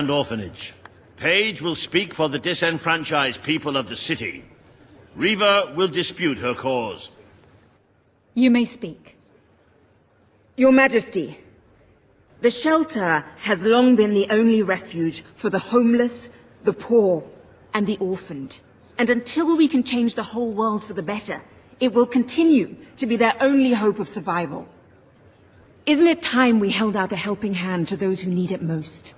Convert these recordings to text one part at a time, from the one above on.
and orphanage. Paige will speak for the disenfranchised people of the city. Reva will dispute her cause. You may speak. Your Majesty, the shelter has long been the only refuge for the homeless, the poor, and the orphaned. And until we can change the whole world for the better, it will continue to be their only hope of survival. Isn't it time we held out a helping hand to those who need it most?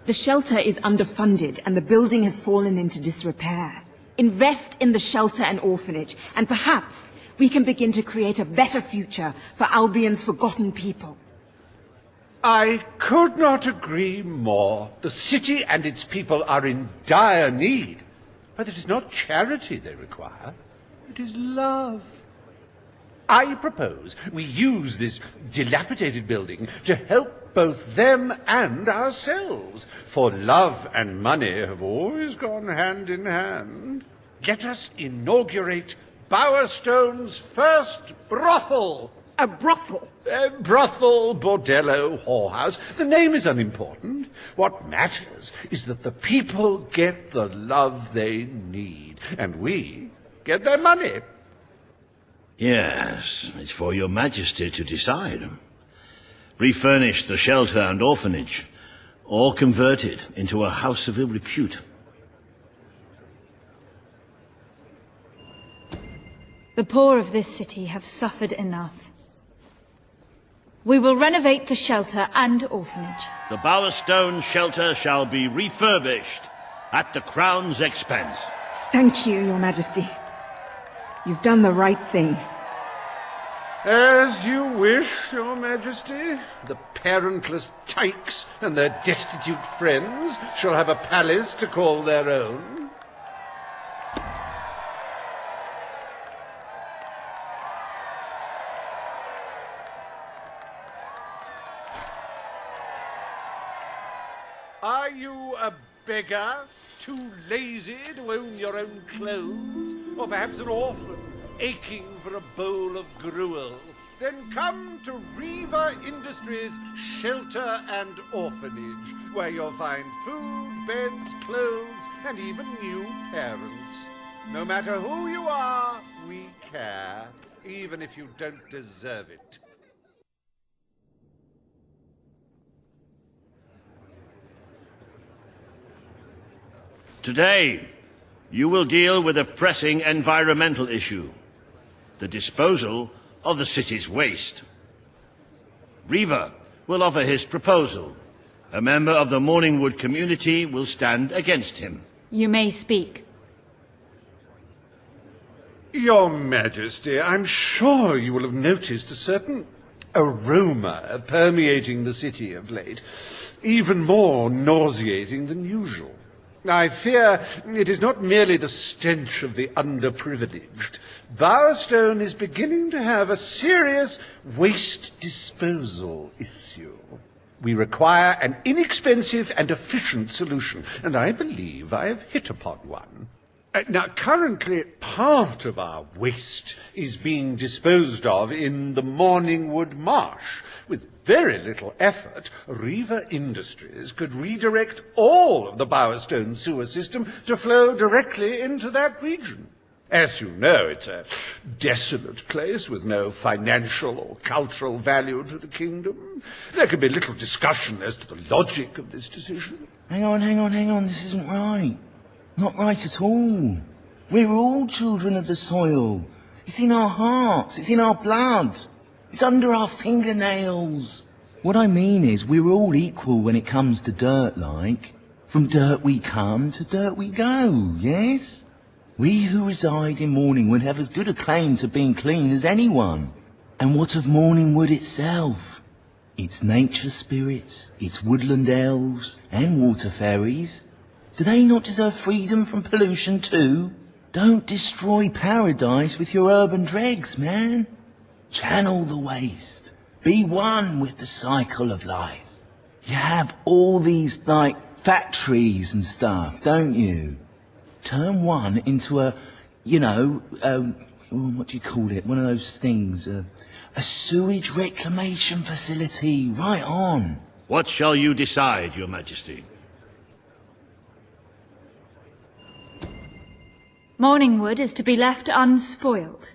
The shelter is underfunded and the building has fallen into disrepair. Invest in the shelter and orphanage, and perhaps we can begin to create a better future for Albion's forgotten people. I could not agree more. The city and its people are in dire need. But it is not charity they require. It is love. I propose we use this dilapidated building to help both them and ourselves, for love and money have always gone hand in hand. Let us inaugurate Bowerstone's first brothel. A brothel? Brothel, bordello, whorehouse. The name is unimportant. What matters is that the people get the love they need, and we get their money. Yes, it's for your Majesty to decide. Refurnish the shelter and orphanage, or convert it into a house of ill repute. The poor of this city have suffered enough. We will renovate the shelter and orphanage. The Bowerstone shelter shall be refurbished at the Crown's expense. Thank you, Your Majesty. You've done the right thing. As you wish, Your Majesty. The parentless tykes and their destitute friends shall have a palace to call their own. Are you a beggar, too lazy to own your own clothes? Or perhaps an orphan, aching for a bowl of gruel? Then come to Reva Industries Shelter and Orphanage, where you'll find food, beds, clothes, and even new parents. No matter who you are, we care, even if you don't deserve it. Today, you will deal with a pressing environmental issue: the disposal of the city's waste. Reva will offer his proposal. A member of the Morningwood community will stand against him. You may speak. Your Majesty, I'm sure you will have noticed a certain aroma permeating the city of late, even more nauseating than usual. I fear it is not merely the stench of the underprivileged. Bowerstone is beginning to have a serious waste disposal issue. We require an inexpensive and efficient solution, and I believe I have hit upon one. Now, currently, part of our waste is being disposed of in the Morningwood Marsh. With very little effort, Reva Industries could redirect all of the Bowerstone sewer system to flow directly into that region. As you know, it's a desolate place with no financial or cultural value to the kingdom. There can be little discussion as to the logic of this decision. Hang on, this isn't right. Not right at all. We're all children of the soil. It's in our hearts, it's in our blood. It's under our fingernails. What I mean is, we're all equal when it comes to dirt, like. From dirt we come to dirt we go, yes? We who reside in Morningwood have as good a claim to being clean as anyone. And what of Morningwood itself? Its nature spirits, its woodland elves, and water fairies. Do they not deserve freedom from pollution too? Don't destroy paradise with your urban dregs, man. Channel the waste. Be one with the cycle of life. You have all these, like, factories and stuff, don't you? Turn one into a, what do you call it? One of those things, a sewage reclamation facility. Right on. What shall you decide, Your Majesty? Morningwood is to be left unspoiled.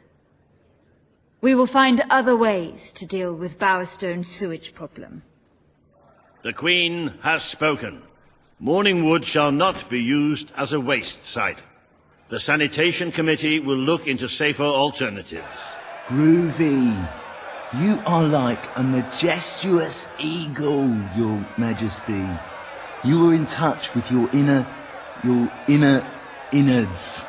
We will find other ways to deal with Bowerstone's sewage problem. The Queen has spoken. Morningwood shall not be used as a waste site. The Sanitation Committee will look into safer alternatives. Groovy. You are like a majestuous eagle, Your Majesty. You are in touch with your inner innards.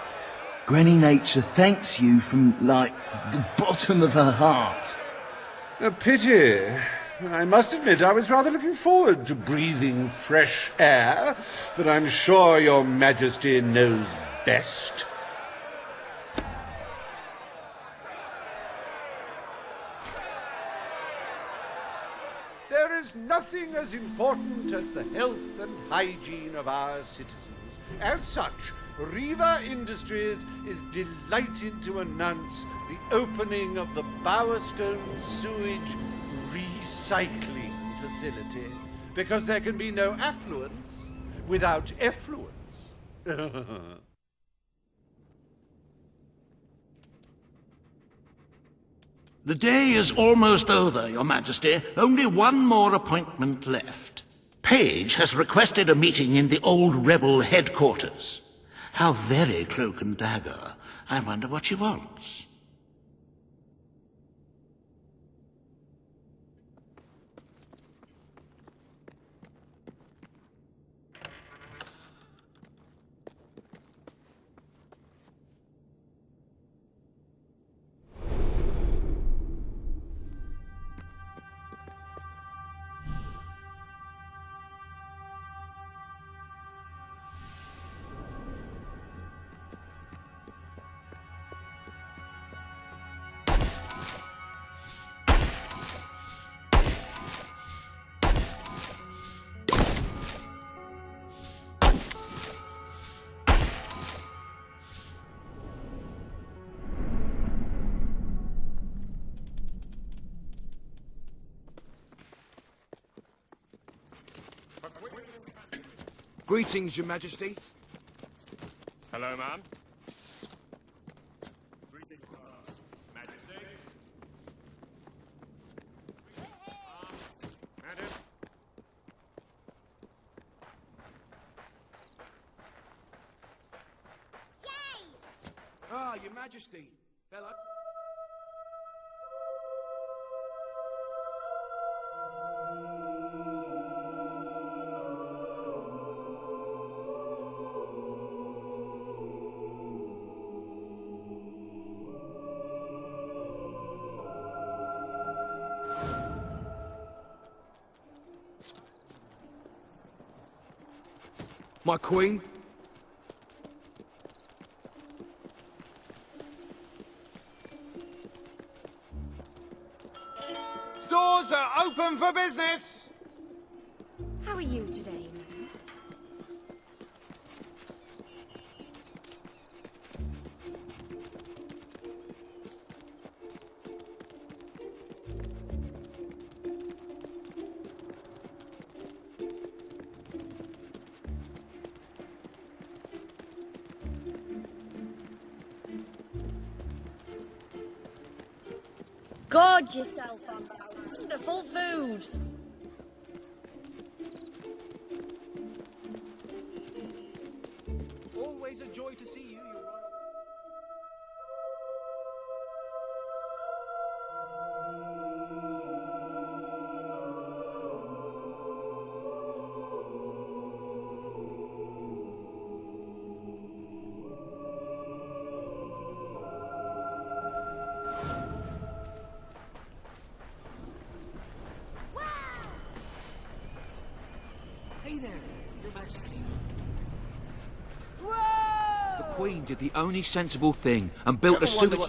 Granny Nature thanks you from, like, the bottom of her heart. A pity. I must admit I was rather looking forward to breathing fresh air, but I'm sure Your Majesty knows best. There is nothing as important as the health and hygiene of our citizens. As such, Riva Industries is delighted to announce the opening of the Bowerstone Sewage Recycling Facility, because there can be no affluence without effluence. The day is almost over, Your Majesty. Only one more appointment left. Page has requested a meeting in the old rebel headquarters. How very cloak and dagger. I wonder what she wants. Greetings, Your Majesty. Hello, ma'am. Greetings, Majesty. Madam. Ah, Your Majesty. Hello. My queen? Stores are open for business! How are you today, madam? Gorge yourself on wonderful food. Always a joy to see you, Your Royal... Hey there, Your Majesty. Whoa! The Queen did the only sensible thing and built a sewage... Hello,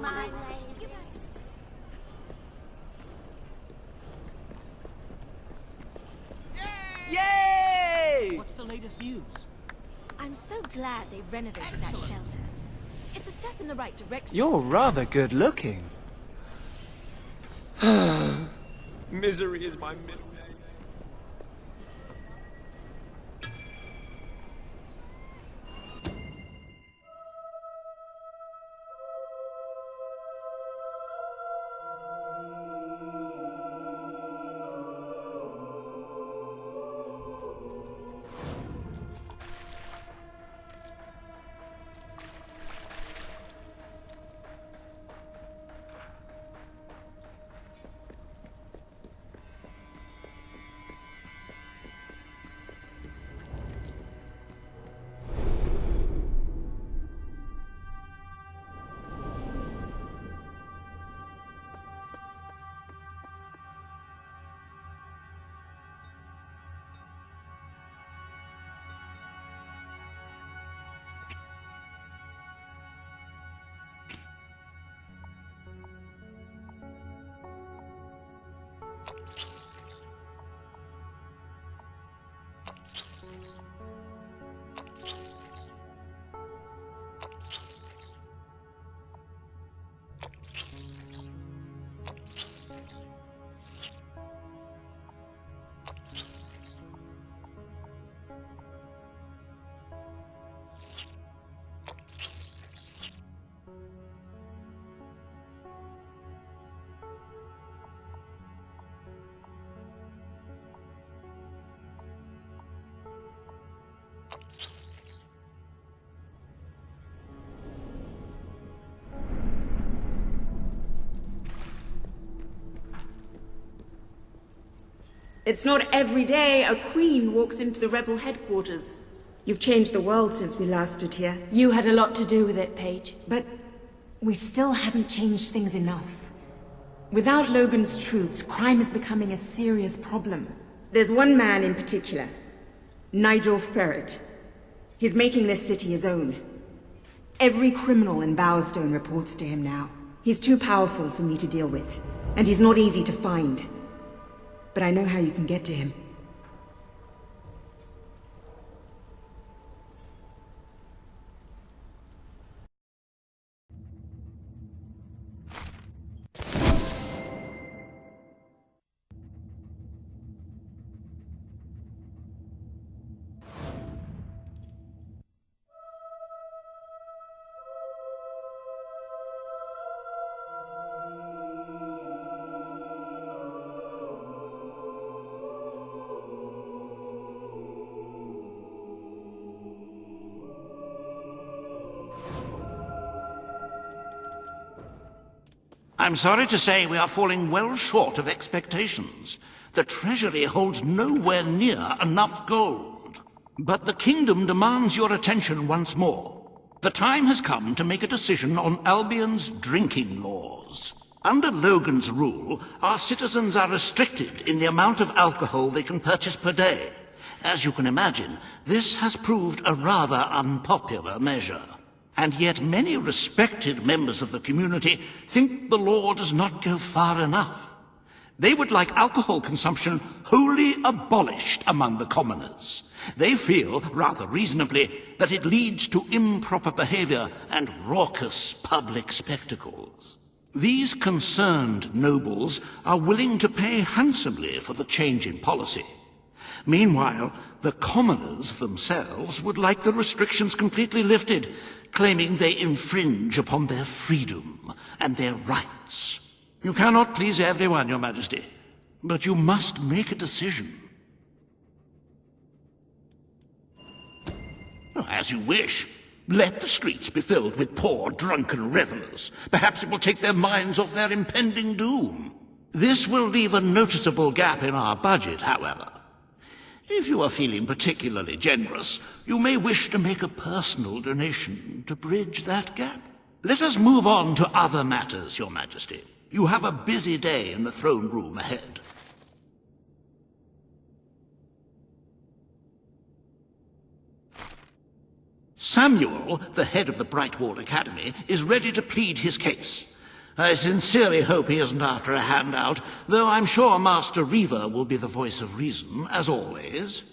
my lady. Yay! What's the latest news? I'm so glad they've renovated that shelter. It's a step in the right direction. You're rather good looking. Misery is my middle name. It's not every day a queen walks into the rebel headquarters. You've changed the world since we last stood here. You had a lot to do with it, Paige. But we still haven't changed things enough. Without Logan's troops, crime is becoming a serious problem. There's one man in particular, Nigel Ferret. He's making this city his own. Every criminal in Bowerstone reports to him now. He's too powerful for me to deal with, and he's not easy to find. But I know how you can get to him. I'm sorry to say we are falling well short of expectations. The treasury holds nowhere near enough gold. But the kingdom demands your attention once more. The time has come to make a decision on Albion's drinking laws. Under Logan's rule, our citizens are restricted in the amount of alcohol they can purchase per day. As you can imagine, this has proved a rather unpopular measure. And yet many respected members of the community think the law does not go far enough. They would like alcohol consumption wholly abolished among the commoners. They feel, rather reasonably, that it leads to improper behavior and raucous public spectacles. These concerned nobles are willing to pay handsomely for the change in policy. Meanwhile, the commoners themselves would like the restrictions completely lifted, claiming they infringe upon their freedom and their rights. You cannot please everyone, Your Majesty, but you must make a decision. As you wish. Let the streets be filled with poor, drunken revelers. Perhaps it will take their minds off their impending doom. This will leave a noticeable gap in our budget, however. If you are feeling particularly generous, you may wish to make a personal donation to bridge that gap. Let us move on to other matters, Your Majesty. You have a busy day in the throne room ahead. Samuel, the head of the Brightwall Academy, is ready to plead his case. I sincerely hope he isn't after a handout, though I'm sure Master Reaver will be the voice of reason, as always.